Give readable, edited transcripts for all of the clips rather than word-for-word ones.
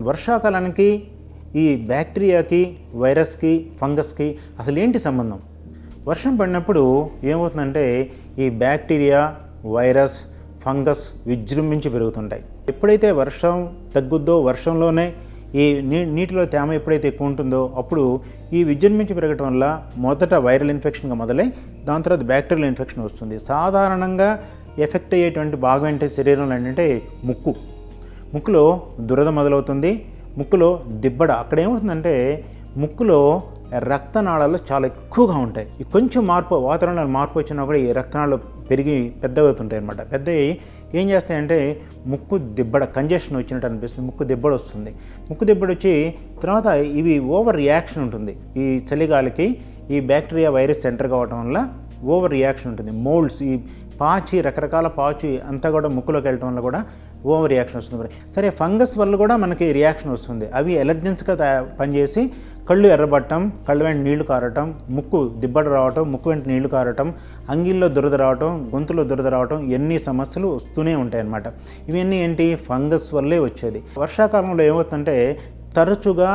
వర్షాకాలానికి ఈ బ్యాక్టీరియాకి, వైరస్కి, ఫంగస్కి అసలు ఏంటి సంబంధం? వర్షం పడినప్పుడు ఏమవుతుందంటే ఈ బ్యాక్టీరియా, వైరస్, ఫంగస్ విజృంభించి పెరుగుతుంటాయి. ఎప్పుడైతే వర్షం తగ్గుద్దో, వర్షంలోనే ఈ నీటిలో తేమ ఎప్పుడైతే ఎక్కువ ఉంటుందో అప్పుడు ఈ విజృంభించి పెరగటం వల్ల మొదట వైరల్ ఇన్ఫెక్షన్గా మొదలై దాని తర్వాత బ్యాక్టీరియల్ ఇన్ఫెక్షన్ వస్తుంది. సాధారణంగా ఎఫెక్ట్ అయ్యేటువంటి భాగం ఏంటంటే శరీరంలో ఏంటంటే ముక్కులో దురద మొదలవుతుంది. ముక్కులో దిబ్బడ. అక్కడ ఏమవుతుందంటే ముక్కులో రక్తనాళాలు చాలా ఎక్కువగా ఉంటాయి. కొంచెం వాతావరణంలో మార్పు వచ్చినా కూడా ఈ రక్తనాళాలు పెరిగి పెద్దవుతుంటాయి అన్నమాట. పెద్దవి ఏం చేస్తాయంటే ముక్కు దిబ్బడ, కంజెషన్ వచ్చినట్టు అనిపిస్తుంది. ముక్కు దిబ్బడ వస్తుంది. ముక్కు దిబ్బడ వచ్చి తర్వాత ఇవి ఓవర్ రియాక్షన్ ఉంటుంది. ఈ చలిగాలికి ఈ బ్యాక్టీరియా, వైరస్ ఎంటర్ కావడం వల్ల ఓవర్ రియాక్షన్ ఉంటుంది. మోల్డ్స్, ఈ రకరకాల పాచి అంతా కూడా ముక్కులోకి వెళ్ళటం వల్ల కూడా ఓవర్ రియాక్షన్ వస్తుంది. సరే, ఫంగస్ వల్ల కూడా మనకి రియాక్షన్ వస్తుంది. అవి ఎలర్జెన్స్గా పనిచేసి కళ్ళు ఎర్రబట్టడం, కళ్ళు వెంట నీళ్లు కారటం, ముక్కు దిబ్బడ రావటం, ముక్కు వెంట నీళ్లు కారటం, అంగిల్లో దురద రావటం, గొంతులో దురద రావటం, ఎన్ని సమస్యలు వస్తూనే ఉంటాయి అన్నమాట. ఇవన్నీ ఏంటి? ఫంగస్ వల్లే వచ్చేది. వర్షాకాలంలో ఏమవుతుందంటే తరచుగా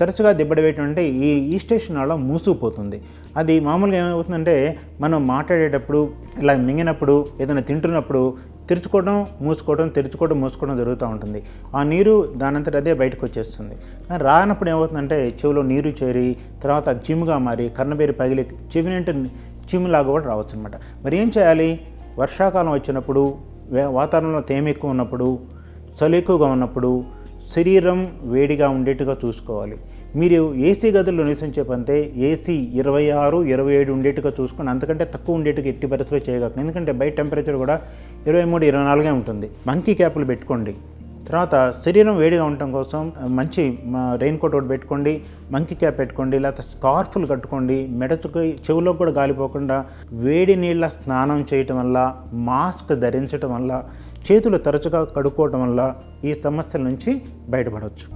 తరచుగా దిబ్బడ వేయటం అంటే ఈ ఈస్టేషన్ నాళం మూసుకుపోతుంది. అది మామూలుగా ఏమవుతుందంటే మనం మాట్లాడేటప్పుడు, ఇలా మింగినప్పుడు, ఏదైనా తింటున్నప్పుడు తెరుచుకోవడం మూసుకోవడం జరుగుతూ ఉంటుంది. ఆ నీరు దానంతట అదే బయటకు వచ్చేస్తుంది. రానప్పుడు ఏమవుతుందంటే చెవిలో నీరు చేరి తర్వాత చిమ్ముగా మారి కర్ణబేరి పగిలి చెవినంటే చిమ్ములాగా కూడా రావచ్చు అనమాట. మరి ఏం చేయాలి? వర్షాకాలం వచ్చినప్పుడు, వాతావరణంలో తేమ ఎక్కువ ఉన్నప్పుడు, చలి ఎక్కువగా ఉన్నప్పుడు శరీరం వేడిగా ఉండేట్టుగా చూసుకోవాలి. మీరు ఏసీ గదుల్లో నివసించే పంతే ఏసీ 26, 27 ఉండేట్టుగా చూసుకొని, అంతకంటే తక్కువ ఉండేట్టుగా ఎట్టి పరిస్థితుల్లో చేయగలను. ఎందుకంటే బయట టెంపరేచర్ కూడా 23, 24 ఉంటుంది. మంకీ క్యాప్లు పెట్టుకోండి. తర్వాత శరీరం వేడిగా ఉండటం కోసం మంచి రెయిన్ కోట్ ఒకటి పెట్టుకోండి, మంకీ క్యాప్ పెట్టుకోండి, లేకపోతే స్కార్ఫ్లు కట్టుకోండి. చెవులో కూడా గాలిపోకుండా వేడి నీళ్ళ స్నానం చేయటం వల్ల, మాస్క్ ధరించడం వల్ల, చేతులు తరచుగా కడుక్కోవటం వల్ల ఈ సమస్యల నుంచి బయటపడవచ్చు.